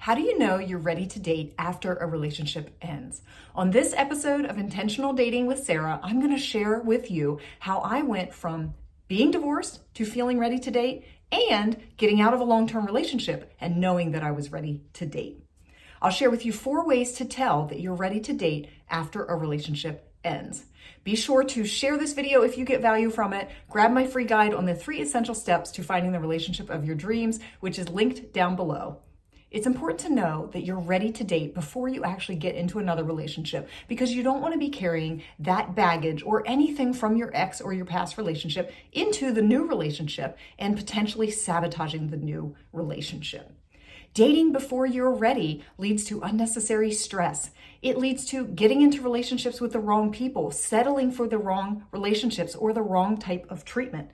How do you know you're ready to date after a relationship ends? On this episode of Intentional Dating with Sara, I'm going to share with you how I went from being divorced to feeling ready to date and getting out of a long-term relationship and knowing that I was ready to date. I'll share with you 4 ways to tell that you're ready to date after a relationship ends. Be sure to share this video if you get value from it. Grab my free guide on the 3 essential steps to finding the relationship of your dreams, which is linked down below. It's important to know that you're ready to date before you actually get into another relationship, because you don't want to be carrying that baggage or anything from your ex or your past relationship into the new relationship and potentially sabotaging the new relationship. Dating before you're ready leads to unnecessary stress. It leads to getting into relationships with the wrong people, settling for the wrong relationships or the wrong type of treatment.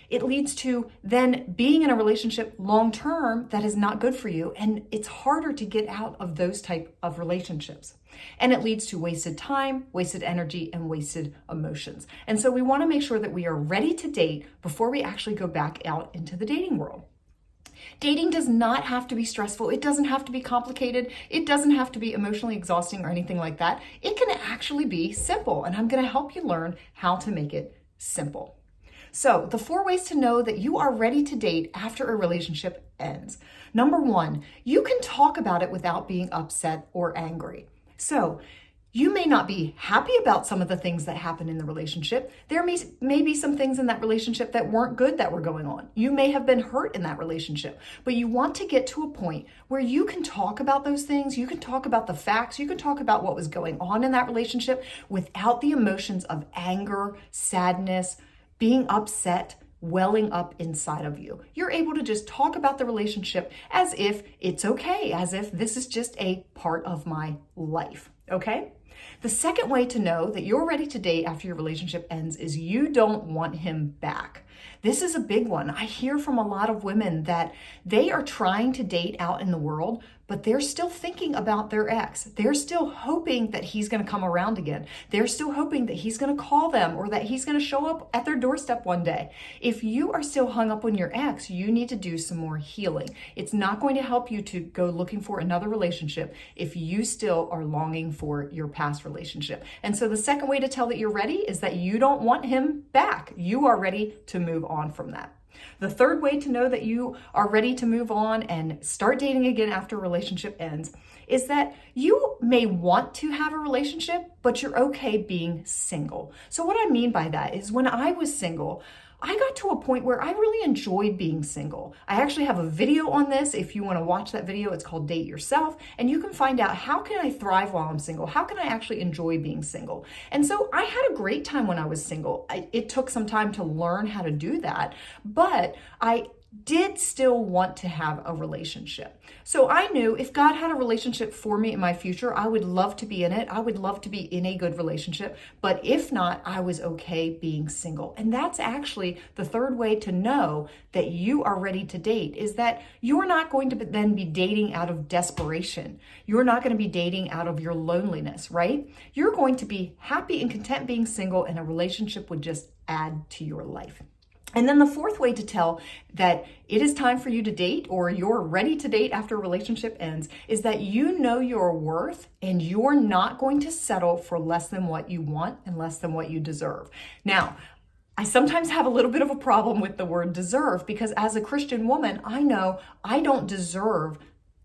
It leads to then being in a relationship long-term that is not good for you, and it's harder to get out of those type of relationships. And it leads to wasted time, wasted energy, and wasted emotions. And so we want to make sure that we are ready to date before we actually go back out into the dating world. Dating does not have to be stressful. It doesn't have to be complicated. It doesn't have to be emotionally exhausting or anything like that. It can actually be simple, and I'm going to help you learn how to make it simple. So the 4 ways to know that you are ready to date after a relationship ends. Number 1, you can talk about it without being upset or angry. So you may not be happy about some of the things that happen in the relationship. There may be some things in that relationship that weren't good that were going on. You may have been hurt in that relationship, but you want to get to a point where you can talk about those things. You can talk about the facts. You can talk about what was going on in that relationship without the emotions of anger, sadness, being upset, welling up inside of you. You're able to just talk about the relationship as if it's okay, as if this is just a part of my life, okay? The second way to know that you're ready to date after your relationship ends is you don't want him back. This is a big one. I hear from a lot of women that they are trying to date out in the world, but they're still thinking about their ex. They're still hoping that he's going to come around again. They're still hoping that he's going to call them or that he's going to show up at their doorstep one day. If you are still hung up on your ex, you need to do some more healing. It's not going to help you to go looking for another relationship if you still are longing for your past relationship. And so the second way to tell that you're ready is that you don't want him back. You are ready to move on from that. The third way to know that you are ready to move on and start dating again after a relationship ends is that you may want to have a relationship, but you're okay being single. So what I mean by that is when I was single, I got to a point where I really enjoyed being single. I actually have a video on this. If you want to watch that video, it's called Date Yourself, and you can find out how can I thrive while I'm single? How can I actually enjoy being single? And so I had a great time when I was single. It took some time to learn how to do that, but I did still want to have a relationship. So I knew if God had a relationship for me in my future, I would love to be in it. I would love to be in a good relationship. But if not, I was okay being single. And that's actually the third way to know that you are ready to date, is that you're not going to then be dating out of desperation. You're not going to be dating out of your loneliness, right? You're going to be happy and content being single, and a relationship would just add to your life. And then the fourth way to tell that it is time for you to date or you're ready to date after a relationship ends is that you know your worth and you're not going to settle for less than what you want and less than what you deserve. Now, I sometimes have a little bit of a problem with the word deserve, because as a Christian woman, I know I don't deserve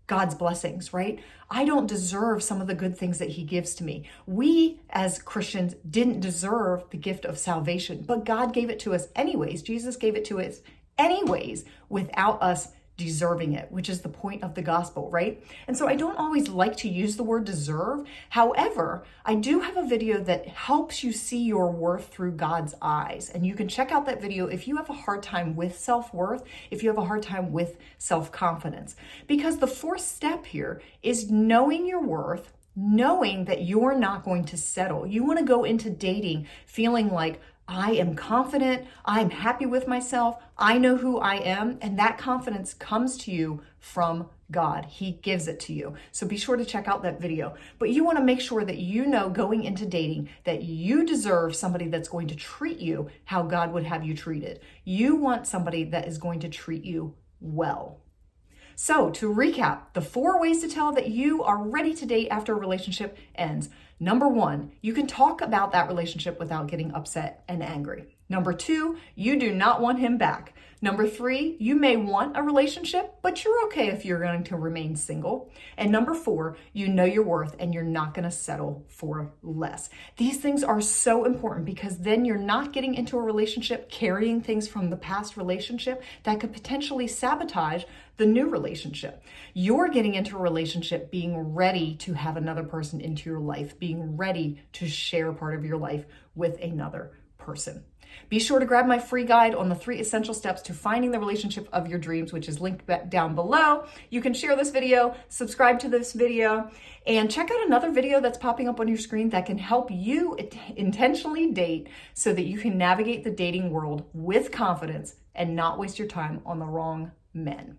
God's blessings, right? I don't deserve some of the good things that he gives to me. We as Christians didn't deserve the gift of salvation, but God gave it to us anyways. Jesus gave it to us anyways without us deserving it, which is the point of the gospel, right? And so I don't always like to use the word deserve. However, I do have a video that helps you see your worth through God's eyes. And you can check out that video if you have a hard time with self-worth, if you have a hard time with self-confidence. Because the fourth step here is knowing your worth, knowing that you're not going to settle. You want to go into dating feeling like, I am confident, I'm happy with myself, I know who I am, and that confidence comes to you from God. He gives it to you. So be sure to check out that video. But you want to make sure that you know going into dating that you deserve somebody that's going to treat you how God would have you treated. You want somebody that is going to treat you well. So, to recap, the 4 ways to tell that you are ready to date after a relationship ends. Number 1, you can talk about that relationship without getting upset and angry. Number 2, you do not want him back. Number 3, you may want a relationship, but you're okay if you're going to remain single. And number 4, you know your worth and you're not going to settle for less. These things are so important because then you're not getting into a relationship carrying things from the past relationship that could potentially sabotage the new relationship. You're getting into a relationship being ready to have another person into your life, being ready to share part of your life with another person. Be sure to grab my free guide on the 3 essential steps to finding the relationship of your dreams, which is linked down below. You can share this video, subscribe to this video, and check out another video that's popping up on your screen that can help you intentionally date so that you can navigate the dating world with confidence and not waste your time on the wrong men.